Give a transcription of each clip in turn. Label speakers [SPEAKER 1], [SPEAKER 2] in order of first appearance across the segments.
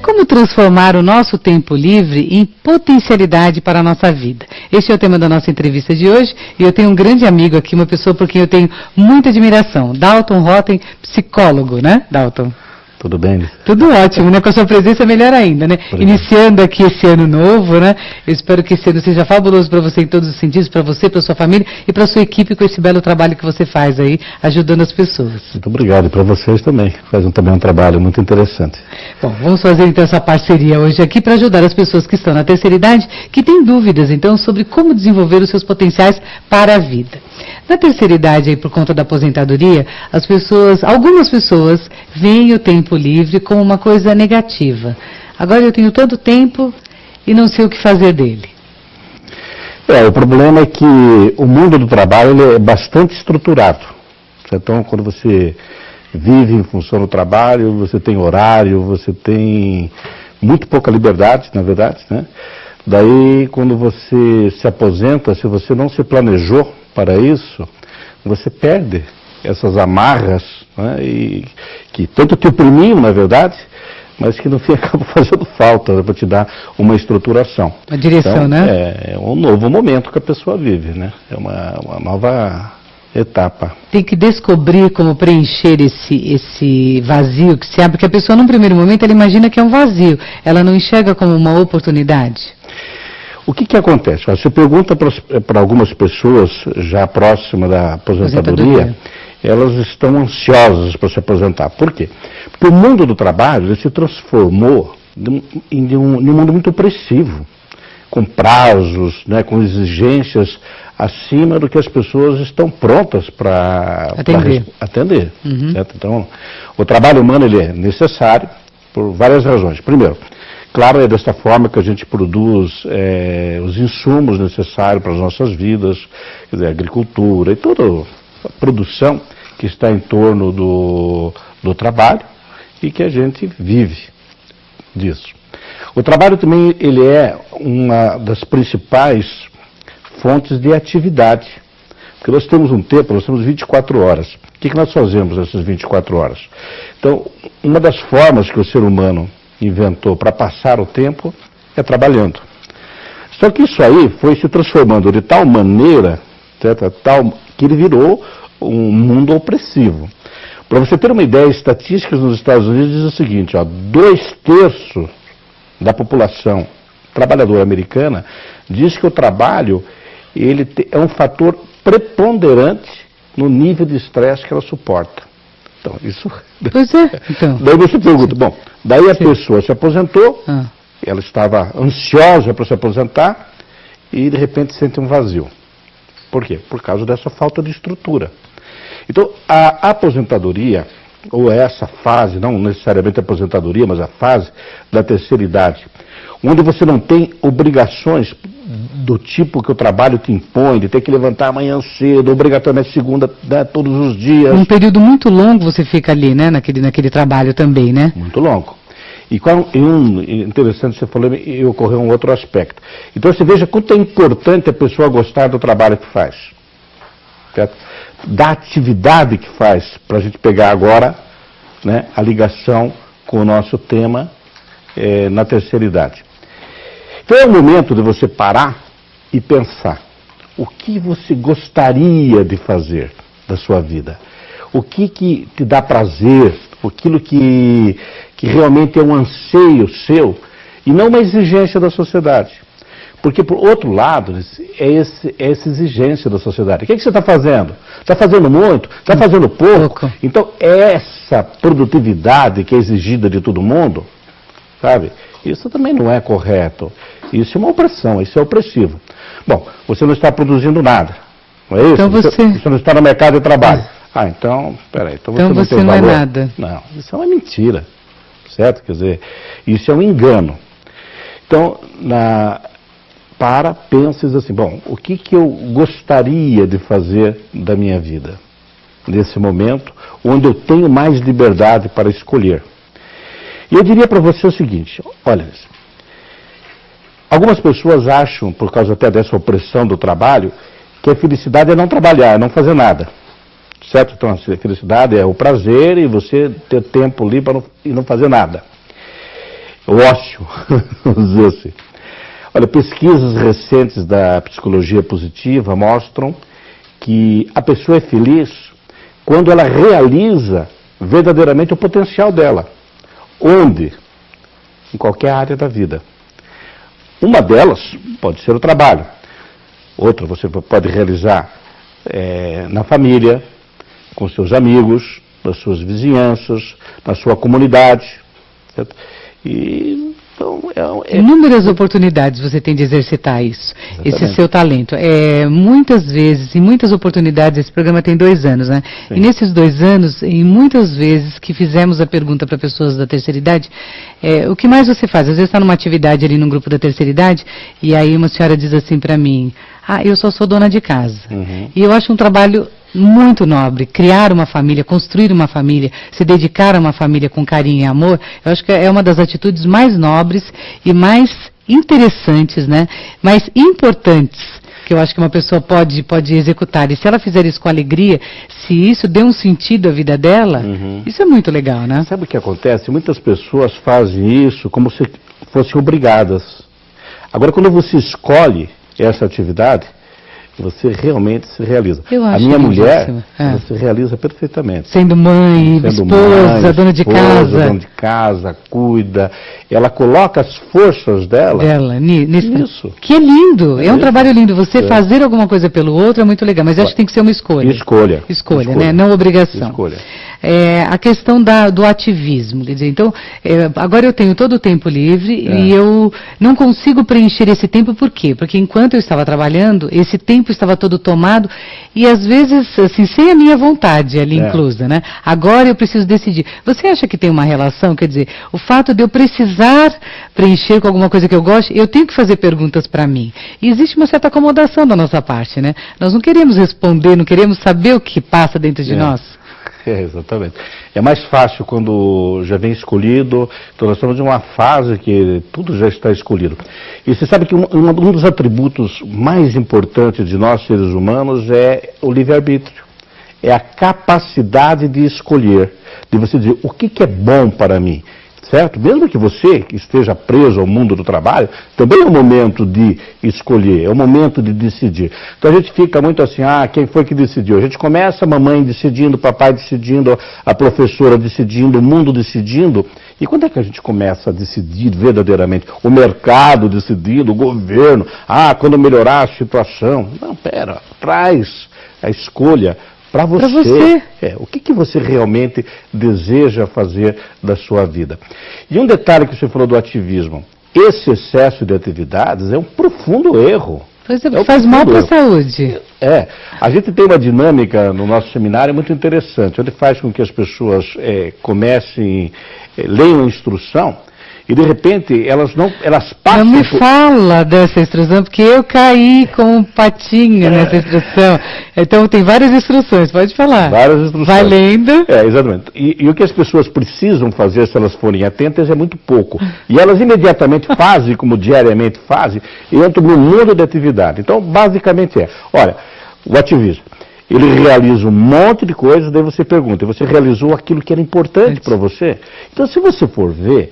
[SPEAKER 1] Como transformar o nosso tempo livre em potencialidade para a nossa vida? Este é o tema da nossa entrevista de hoje e eu tenho um grande amigo aqui, uma pessoa por quem eu tenho muita admiração, Dalton Rotem, psicólogo, né, Dalton?
[SPEAKER 2] Tudo bem?
[SPEAKER 1] Tudo ótimo, né? Com a sua presença melhor ainda, né?
[SPEAKER 2] Obrigado.
[SPEAKER 1] Iniciando aqui esse ano novo, né? Eu espero que esse ano seja fabuloso para você em todos os sentidos, para você, para sua família e para sua equipe com esse belo trabalho que você faz aí, ajudando as pessoas.
[SPEAKER 2] Muito obrigado, e para vocês também. Fazem também um trabalho muito interessante.
[SPEAKER 1] Bom, vamos fazer então essa parceria hoje aqui para ajudar as pessoas que estão na terceira idade, que têm dúvidas então sobre como desenvolver os seus potenciais para a vida. Na terceira idade, aí, por conta da aposentadoria, algumas pessoas veem o tempo livre como uma coisa negativa. Agora eu tenho tanto tempo e não sei o que fazer dele.
[SPEAKER 2] O problema é que o mundo do trabalho ele é bastante estruturado. Então, quando você vive em função do trabalho, você tem horário, você tem muito pouca liberdade, na verdade, né? Daí, quando você se aposenta, se você não se planejou para isso, você perde essas amarras, né, e que tanto te oprimiam, na verdade, mas que no fim acabam fazendo falta, né, para te dar uma estruturação.
[SPEAKER 1] Uma direção, então,
[SPEAKER 2] né? É um novo momento que a pessoa vive, né? É uma nova etapa.
[SPEAKER 1] Tem que descobrir como preencher esse vazio que se abre, porque a pessoa, num primeiro momento, ela imagina que é um vazio, ela não enxerga como uma oportunidade.
[SPEAKER 2] O que acontece? Você pergunta para algumas pessoas já próximas da aposentadoria, elas estão ansiosas para se aposentar. Por quê? Porque o mundo do trabalho ele se transformou em um mundo muito opressivo, com prazos, né, com exigências acima do que as pessoas estão prontas para atender.
[SPEAKER 1] Uhum.
[SPEAKER 2] Certo? Então, o trabalho humano ele é necessário por várias razões. Primeiro, claro, é desta forma que a gente produz os insumos necessários para as nossas vidas, quer dizer, a agricultura e toda a produção que está em torno do trabalho e que a gente vive disso. O trabalho também ele é uma das principais fontes de atividade, porque nós temos um tempo, nós temos 24 horas. O que nós fazemos nessas 24 horas? Então, uma das formas que o ser humano inventou para passar o tempo é trabalhando. Só que isso aí foi se transformando de tal maneira, certo? Que ele virou um mundo opressivo. Para você ter uma ideia, estatísticas nos Estados Unidos dizem o seguinte, 2/3 da população trabalhadora americana diz que o trabalho ele é um fator preponderante no nível de estresse que ela suporta. Então, isso...
[SPEAKER 1] Pois é, então.
[SPEAKER 2] Daí você pergunta, bom, daí a pessoa se aposentou, ela estava ansiosa para se aposentar e de repente sente um vazio. Por quê? Por causa dessa falta de estrutura. Então, a aposentadoria, ou essa fase, não necessariamente a aposentadoria, mas a fase da terceira idade, onde você não tem obrigações do tipo que o trabalho te impõe, de ter que levantar amanhã cedo, obrigatoriamente segunda, né, todos os dias.
[SPEAKER 1] Um período muito longo você fica ali, né, naquele trabalho também, né?
[SPEAKER 2] Muito longo. E interessante você falou, e ocorreu um outro aspecto. Então você veja quanto é importante a pessoa gostar do trabalho que faz. Certo? Da atividade que faz, para a gente pegar agora, né, a ligação com o nosso tema na terceira idade. Então é o momento de você parar e pensar o que você gostaria de fazer da sua vida. O que te dá prazer, aquilo que realmente é um anseio seu e não uma exigência da sociedade. Porque, por outro lado, é essa exigência da sociedade. O que você está fazendo? Está fazendo muito? Está fazendo pouco? Então, essa produtividade que é exigida de todo mundo, sabe? Isso também não é correto. Isso é uma opressão, isso é opressivo. Bom, você não está produzindo nada, não é isso?
[SPEAKER 1] Então
[SPEAKER 2] você não está no mercado de trabalho. Então, peraí, então você não tem valor.
[SPEAKER 1] Não é nada.
[SPEAKER 2] Não, isso é uma mentira, certo? Quer dizer, isso é um engano. Então, penses assim, bom, o que eu gostaria de fazer da minha vida? Nesse momento, onde eu tenho mais liberdade para escolher. E eu diria para você o seguinte, olha, algumas pessoas acham, por causa até dessa opressão do trabalho, que a felicidade é não trabalhar, é não fazer nada. Certo? Então, a felicidade é o prazer e você ter tempo ali para não fazer nada. ócio, vamos dizer assim. Olha, pesquisas recentes da psicologia positiva mostram que a pessoa é feliz quando ela realiza verdadeiramente o potencial dela. Onde? Em qualquer área da vida. Uma delas pode ser o trabalho. Outra você pode realizar na família, com seus amigos, nas suas vizinhanças, na sua comunidade. Certo? E então,
[SPEAKER 1] inúmeras oportunidades você tem de exercitar isso, esse seu talento. Muitas vezes, em muitas oportunidades, esse programa tem 2 anos, né? Sim. E nesses 2 anos, em muitas vezes que fizemos a pergunta para pessoas da terceira idade, o que mais você faz? Às vezes está numa atividade ali num grupo da terceira idade, e aí uma senhora diz assim para mim, eu só sou dona de casa. Uhum. E eu acho um trabalho muito nobre, criar uma família, construir uma família, se dedicar a uma família com carinho e amor, eu acho que é uma das atitudes mais nobres e mais interessantes, né? Mais importantes que eu acho que uma pessoa pode executar. E se ela fizer isso com alegria, se isso der um sentido à vida dela, isso é muito legal, né?
[SPEAKER 2] Sabe o que acontece? Muitas pessoas fazem isso como se fossem obrigadas. Agora, quando você escolhe essa atividade, você realmente se realiza.
[SPEAKER 1] A
[SPEAKER 2] minha mulher, se realiza perfeitamente.
[SPEAKER 1] Sendo mãe, esposa, dona de casa.
[SPEAKER 2] Dona de casa, cuida. Ela coloca as forças dela nisso.
[SPEAKER 1] Que é lindo, é um trabalho lindo. Você fazer alguma coisa pelo outro é muito legal, mas acho que tem que ser uma escolha. Escolha, né? Não obrigação.
[SPEAKER 2] Escolha.
[SPEAKER 1] A questão do ativismo, quer dizer, então, agora eu tenho todo o tempo livre e eu não consigo preencher esse tempo, por quê? Porque enquanto eu estava trabalhando, esse tempo estava todo tomado e às vezes, assim, sem a minha vontade ali inclusa, né? Agora eu preciso decidir. Você acha que tem uma relação, quer dizer, o fato de eu precisar preencher com alguma coisa que eu goste, eu tenho que fazer perguntas para mim. E existe uma certa acomodação da nossa parte, né? Nós não queremos responder, não queremos saber o que passa dentro de nós.
[SPEAKER 2] Exatamente. É mais fácil quando já vem escolhido, então nós estamos em uma fase que tudo já está escolhido. E você sabe que um dos atributos mais importantes de nós seres humanos é o livre-arbítrio. É a capacidade de escolher, de você dizer o que é bom para mim. Certo? Mesmo que você esteja preso ao mundo do trabalho, também é o momento de escolher, é o momento de decidir. Então a gente fica muito assim, quem foi que decidiu? A gente começa a mamãe decidindo, papai decidindo, a professora decidindo, o mundo decidindo. E quando é que a gente começa a decidir verdadeiramente? O mercado decidindo, o governo, quando melhorar a situação. Não, traz a escolha para você. O que você realmente deseja fazer da sua vida. E um detalhe que você falou do ativismo. Esse excesso de atividades é um profundo erro.
[SPEAKER 1] Faz mal para a saúde.
[SPEAKER 2] A gente tem uma dinâmica no nosso seminário muito interessante, onde faz com que as pessoas comecem, leiam a instrução, e de repente elas passam...
[SPEAKER 1] Não me fala dessa instrução, porque eu caí com um patinho nessa instrução. Então tem várias instruções, pode falar.
[SPEAKER 2] Várias instruções.
[SPEAKER 1] Vai lendo.
[SPEAKER 2] Exatamente. E o que as pessoas precisam fazer, se elas forem atentas, é muito pouco. E elas imediatamente fazem, como diariamente fazem, e entram no mundo de atividade. Então, basicamente olha, o ativismo. Ele realiza um monte de coisas, daí você pergunta, você realizou aquilo que era importante para você? Então, se você for ver,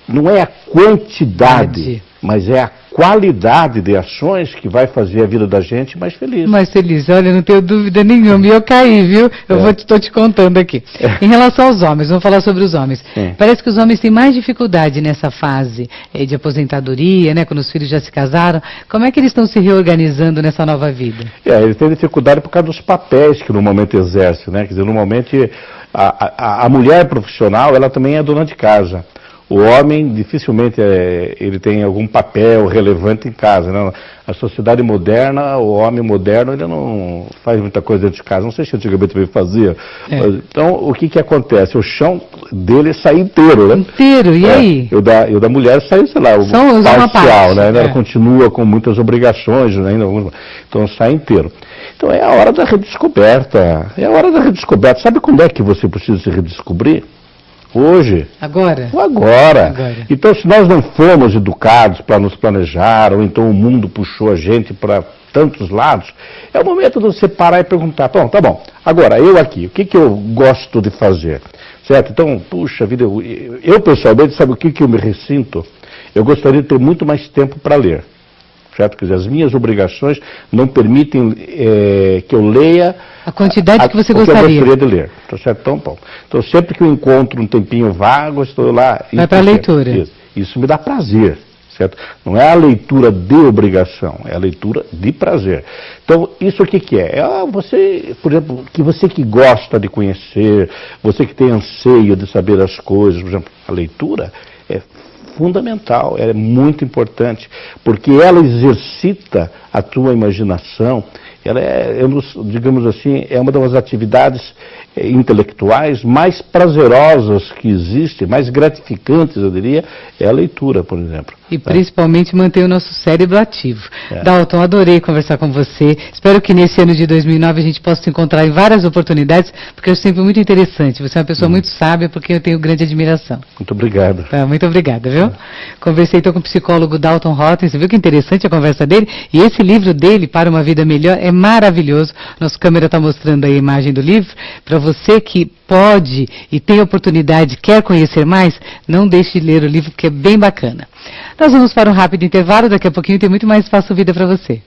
[SPEAKER 2] não é a quantidade, mas é a qualidade de ações que vai fazer a vida da gente mais feliz.
[SPEAKER 1] Mais feliz, olha, não tenho dúvida nenhuma. E eu caí, viu? Estou te contando aqui. Em relação aos homens, vamos falar sobre os homens. Parece que os homens têm mais dificuldade nessa fase de aposentadoria, né? Quando os filhos já se casaram. Como é que eles estão se reorganizando nessa nova vida?
[SPEAKER 2] Eles têm dificuldade por causa dos papéis que normalmente exercem, né? Quer dizer, normalmente a mulher profissional, ela também é dona de casa. O homem, dificilmente, ele tem algum papel relevante em casa, né? A sociedade moderna, o homem moderno, ele não faz muita coisa dentro de casa. Não sei se antigamente ele fazia. Então, o que acontece? O chão dele sai inteiro, né?
[SPEAKER 1] Inteiro, e aí?
[SPEAKER 2] E o da mulher sai, sei lá, o parcial, né? Ela continua com muitas obrigações, né? Então, sai inteiro. Então, é a hora da redescoberta. Sabe quando é que você precisa se redescobrir? Hoje.
[SPEAKER 1] Agora.
[SPEAKER 2] Então, se nós não fomos educados para nos planejar, ou então o mundo puxou a gente para tantos lados, é o momento de você parar e perguntar, bom, tá bom, agora, eu aqui, o que eu gosto de fazer? Certo? Então, puxa vida, eu pessoalmente, sabe o que eu me ressinto? Eu gostaria de ter muito mais tempo para ler. Certo? Quer dizer, as minhas obrigações não permitem que eu leia
[SPEAKER 1] a quantidade que você
[SPEAKER 2] o que eu
[SPEAKER 1] gostaria
[SPEAKER 2] de ler. Tá certo? Então, bom. Então, sempre que eu encontro um tempinho vago, eu estou lá.
[SPEAKER 1] Vai para a leitura.
[SPEAKER 2] Isso me dá prazer. Certo? Não é a leitura de obrigação, é a leitura de prazer. Então, isso aqui que é? É você, por exemplo, você que gosta de conhecer, você que tem anseio de saber as coisas, por exemplo, a leitura é fundamental, é muito importante, porque ela exercita a tua imaginação, ela digamos assim, é uma das atividades intelectuais mais prazerosas que existe, mais gratificantes, eu diria, é a leitura, por exemplo.
[SPEAKER 1] E principalmente manter o nosso cérebro ativo. Dalton, adorei conversar com você. Espero que nesse ano de 2009 a gente possa se encontrar em várias oportunidades, porque eu sempre muito interessante. Você é uma pessoa muito sábia, porque eu tenho grande admiração.
[SPEAKER 2] Muito obrigado.
[SPEAKER 1] Muito obrigada, viu? Conversei então com o psicólogo Dalton Rotten. Você viu que interessante a conversa dele? E esse livro dele, Para uma Vida Melhor, é maravilhoso. Nossa câmera está mostrando aí a imagem do livro. Para você que pode e tem oportunidade, quer conhecer mais, não deixe de ler o livro, porque é bem bacana. Nós vamos para um rápido intervalo, daqui a pouquinho tem muito mais Faço Vida para você.